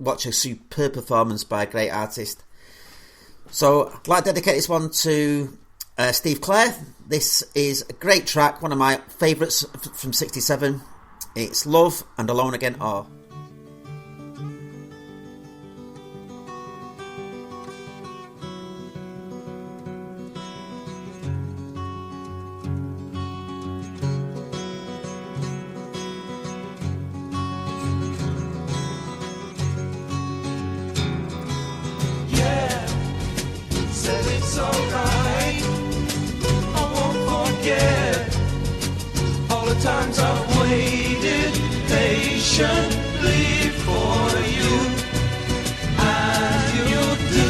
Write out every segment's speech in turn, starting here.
watch a superb performance by a great artist. So I'd like to dedicate this one to Steve Clare. This is a great track, one of my favourites from 67. It's Love and Alone Again Are. Times I've waited patiently for you, and you'll do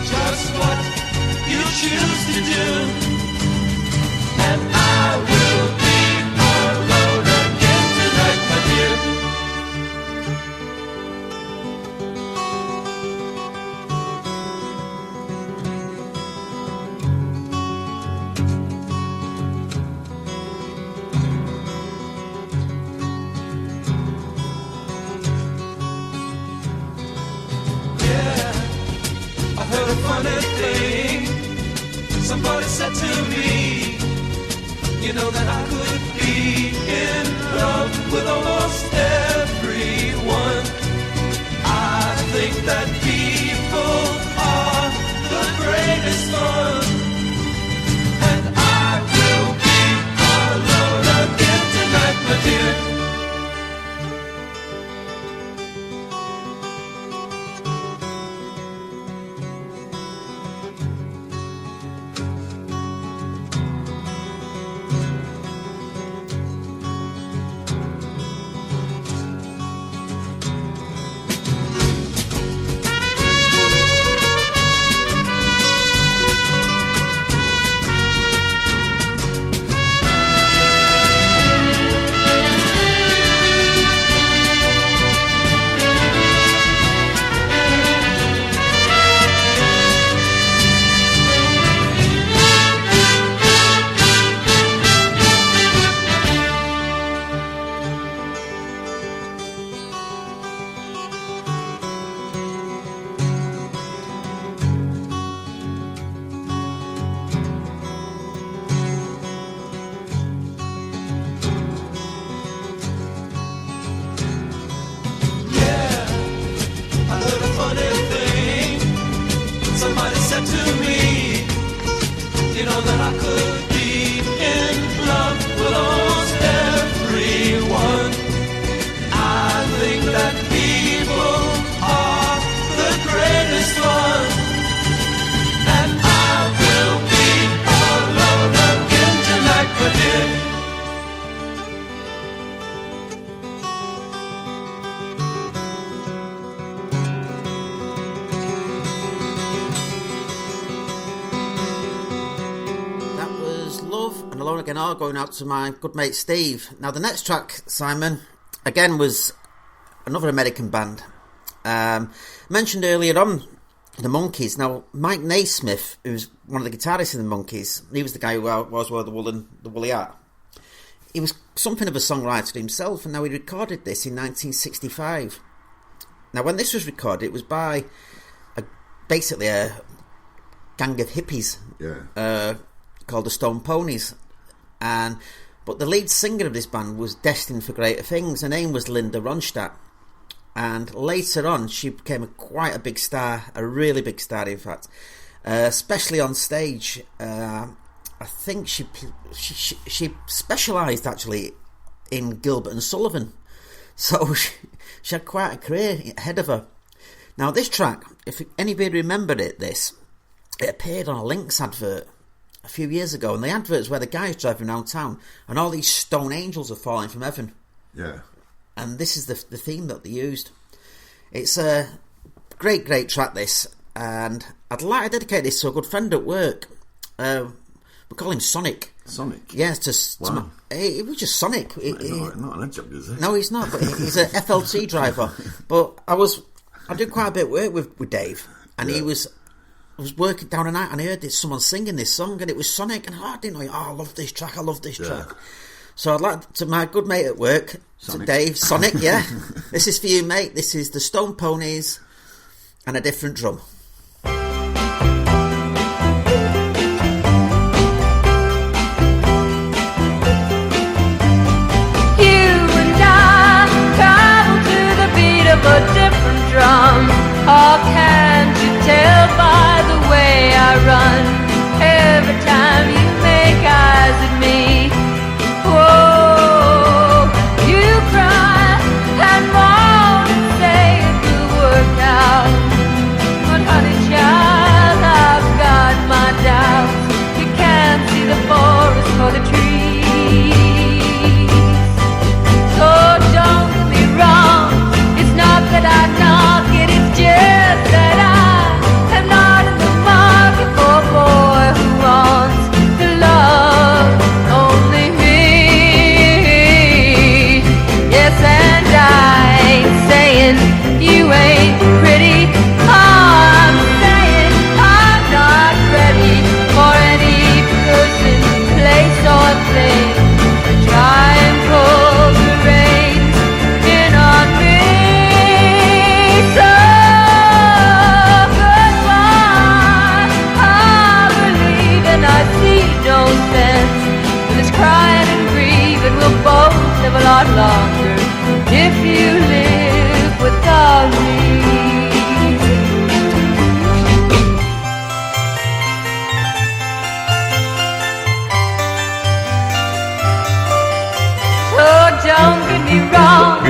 just what you choose to do, and I will be alone again tonight, my dear. Somebody said to me, you know that I could be in love with almost everyone. I think that people are the greatest fun, and I will be alone again tonight, my dear. Going out to my good mate Steve. Now the next track, Simon, again was another American band. Mentioned earlier on the Monkees. Now Mike Naismith, who's one of the guitarists in the Monkees, he was the guy who was wore the woolly hat. He was something of a songwriter himself, and now he recorded this in 1965. Now when this was recorded, it was by basically a gang of hippies called the Stone Ponies. But the lead singer of this band was destined for greater things. Her name was Linda Ronstadt, and later on she became quite a big star, a really big star in fact, especially on stage. I think she specialised actually in Gilbert and Sullivan, so she had quite a career ahead of her. Now this track, if anybody remembered it appeared on a Lynx advert a few years ago, and the adverts where the guy's driving around town and all these stone angels are falling from heaven. Yeah. And this is the theme that they used. It's a great track, this, and I'd like to dedicate this to a good friend at work. We call him Sonic. Sonic? Yes, wow. It was just Sonic. Not an adjunct, is it? No, he's not, but he's a FLT driver. But I did quite a bit of work with Dave, and I was working down a night and I heard someone singing this song, and it was Sonic, and I didn't know, I love this track. So I'd like to my good mate at work, Sonic. Dave, Sonic, yeah. This is for you, mate. This is the Stone Ponies and a different drum. Of a different drum. Or can't you tell by the way I run? Every time you make eyes at me, whoa, you cry and moan and say it will work out. But honey child, I've got my doubts. You can't see the forest for the trees. So don't get me wrong, that I knock it, it's just that I am not in the market for a boy who wants to love only me. Yes, and I ain't saying you ain't pretty. I'm saying I'm not ready for any person, place or thing to try and pull the reins in on me. So goodbye, I believe and I see no sense in this crying and grieving. We'll both live a lot longer if you live without me. So don't get me wrong,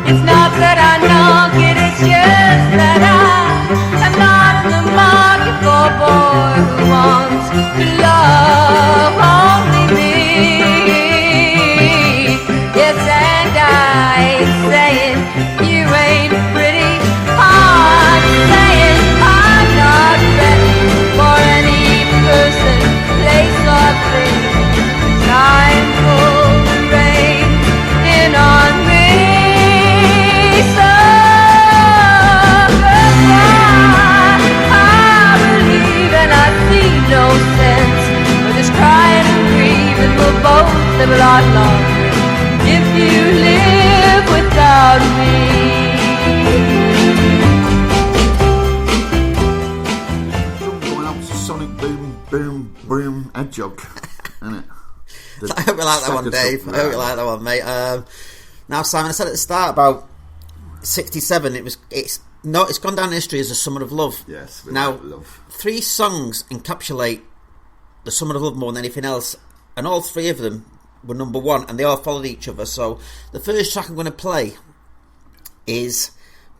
it's not that I knock it, it's just that I am not in the market for a boy who wants to love only me. Yes, and I ain't saying you ain't pretty. I'm saying I'm not ready for any person, place or thing to try and pull the reins in on me. So goodbye, I believe and I see no sense for this crying and grieving. We'll both live a lot longer if you live without me. Song going out to Sonic Boom Boom Boom Hedgehog, isn't it? I hope you like that one, Dave. I hope you like that one, mate. Now, Simon, I said at the start about 67. It's gone down in history as the Summer of Love. Yes. Now, love. 3 songs encapsulate the Summer of Love more than anything else, and all 3 of them were number 1, and they all followed each other. So the first track I'm going to play is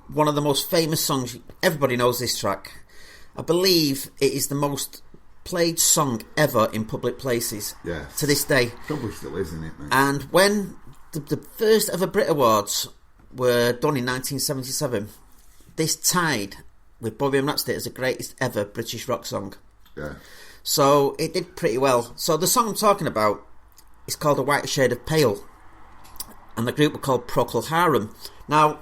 one of the most famous songs. Everybody knows this track. I believe it is the most played song ever in public places. Yes. To this day. Probably still is, isn't it, mate? And when the first ever Brit Awards were done in 1977, this tied with Bohemian Rhapsody as the greatest ever British rock song. Yeah. So it did pretty well. So the song I'm talking about is called A White Shade of Pale, and the group were called Procol Harum. Now,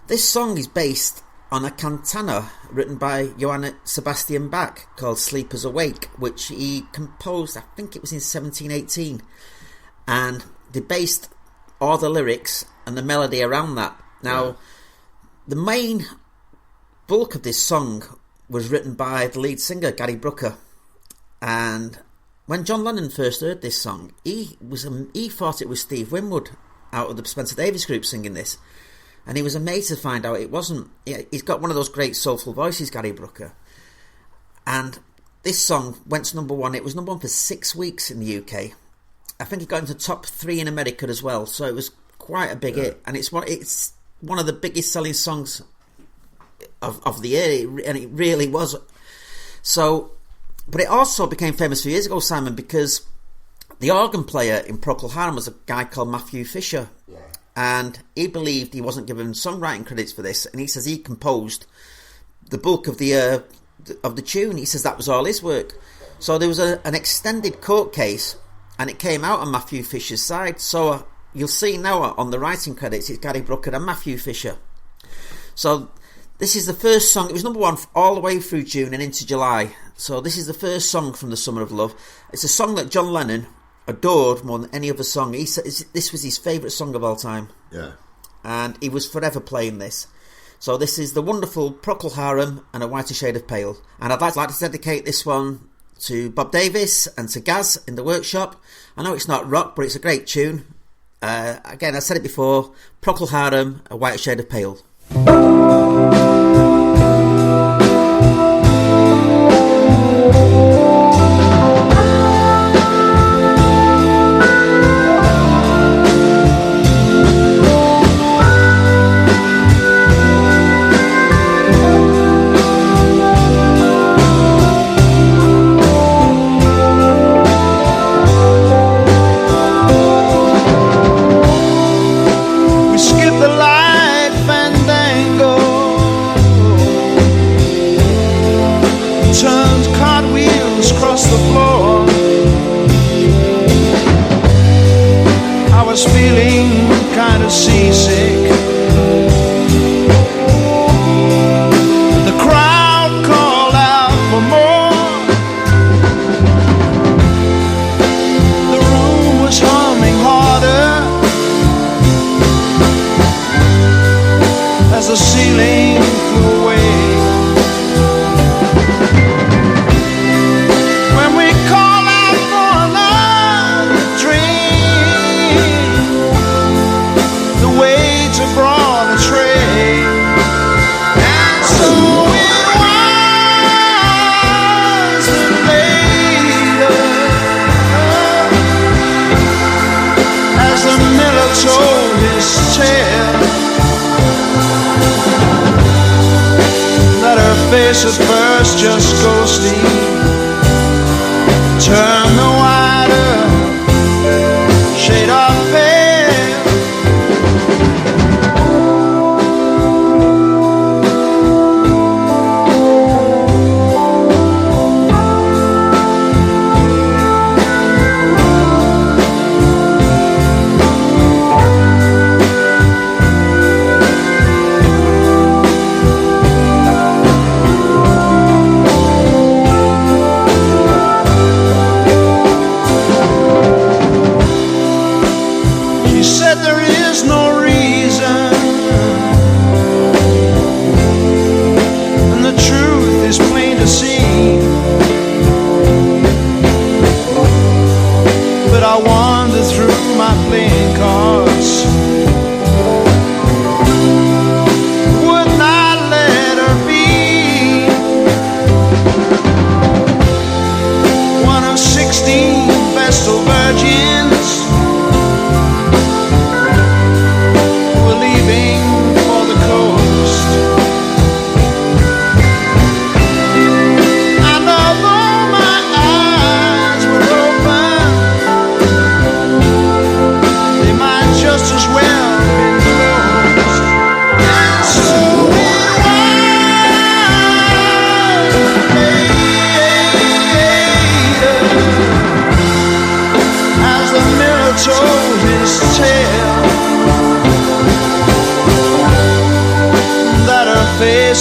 this song is based on a cantata written by Johann Sebastian Bach called Sleepers Awake, which he composed, I think it was in 1718, and they based all the lyrics and the melody around that. Now, the main bulk of this song was written by the lead singer, Gary Brooker, and when John Lennon first heard this song, he thought it was Steve Winwood out of the Spencer Davis group singing this, and he was amazed to find out it wasn't. He's got one of those great soulful voices, Gary Brooker, and this song went to number 1. It was number 1 for 6 weeks in the UK. I think it got into top 3 in America as well, so it was quite a big hit, and it's one of the biggest selling songs of the year, and it really was. So, but it also became famous a few years ago, Simon, because the organ player in Procol Harum was a guy called Matthew Fisher, and he believed he wasn't given songwriting credits for this, and he says he composed the bulk of the tune. He says that was all his work. So there was an extended court case, and it came out on Matthew Fisher's side. So you'll see now on the writing credits, it's Gary Brooker and Matthew Fisher. So this is the first song. It was number 1 all the way through June and into July. So this is the first song from the Summer of Love. It's a song that John Lennon adored more than any other song. He said this was his favourite song of all time. Yeah. And he was forever playing this. So this is the wonderful Procol Harum and A Whiter Shade of Pale. And I'd like to dedicate this one to Bob Davis and to Gaz in the workshop. I know it's not rock, but it's a great tune. Again, I said it before, Procol Harum, A Whiter Shade of Pale. At first just go sleep. Turn the wider shade of pale.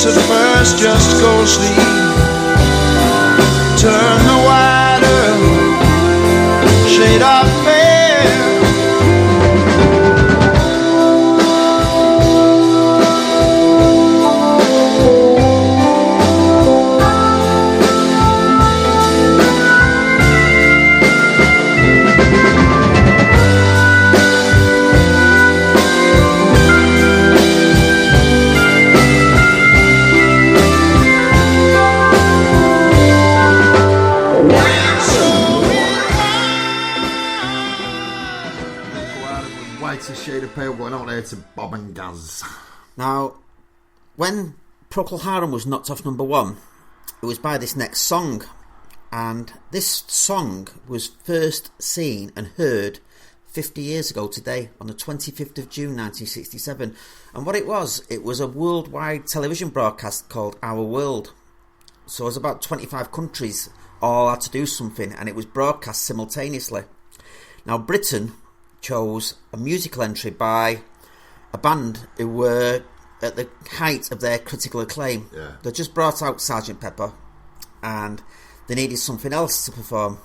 At first just go sleep. Turn the wider shade of pale. Shade of Pale going out there to Bob and Gaz. Now, when Procol Harum was knocked off number one, it was by this next song, and this song was first seen and heard 50 years ago today, on the 25th of June 1967. And what it was a worldwide television broadcast called Our World. So it was about 25 countries all had to do something, and it was broadcast simultaneously. Now, Britain chose a musical entry by a band who were at the height of their critical acclaim. Yeah. They just brought out Sgt. Pepper and they needed something else to perform.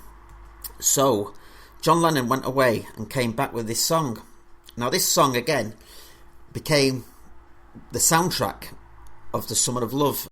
So John Lennon went away and came back with this song. Now this song again became the soundtrack of The Summer of Love,